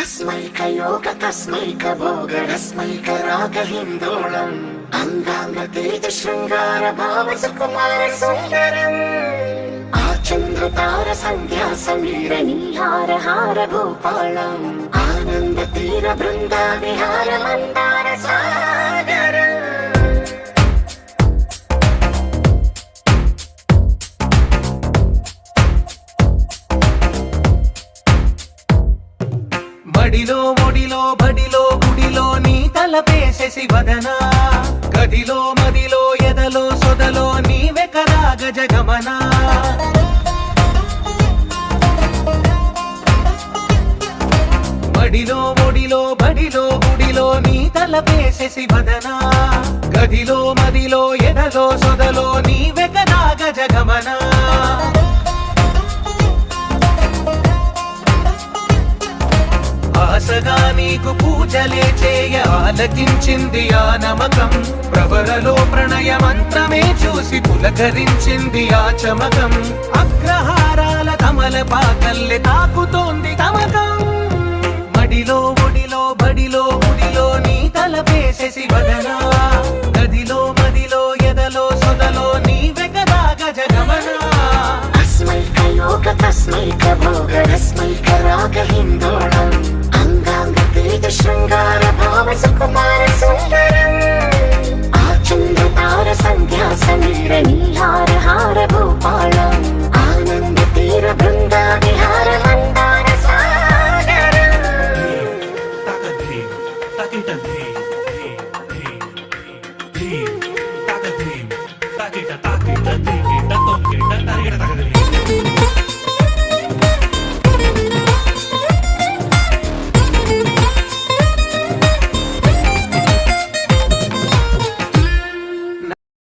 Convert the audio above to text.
अस्मैकयोग तस्मैक भोग रस्मैक राग हिन्दोळम् अंगांग तेज शृंगार भाव सुकुमार सुंदरम् आचंद्र तार संध्या समीर नीहार हार भूपालम् आनंद तीर बृंदा विहार मंदार सागर మడిలో ఒడిలో బడిలో గుడిలో నీ తలపేసేసి వదనా గదిలో మదిలో ఎదలో సొదలో నీవే కదా గజగమనా మడిలో ఒడిలో బడిలో గుడిలో నీ తలపేసేసి వదనా గదిలో మదిలో ఎదలో సొదలో నీవే కదా గజగమనా ఆశగా నీకు పూజలే చేయ ఆలకించింది ఆ నమకం ప్రవరలో ప్రణయ మంత్రమే చూసి పులకరించింది ఆ చమకం అగ్రహారాల కమల పాకల్లె తాకుతోంది తమకం మడిలో ఒడిలో బడిలో గుడిలో నీ తలపేసేసి వదనా గదిలో మదిలో ఎదలో సొదలో నీవే కదా గజగమనా अस्मैक योग तस्मैक भोग रस्मैक राग हिन्दोळम्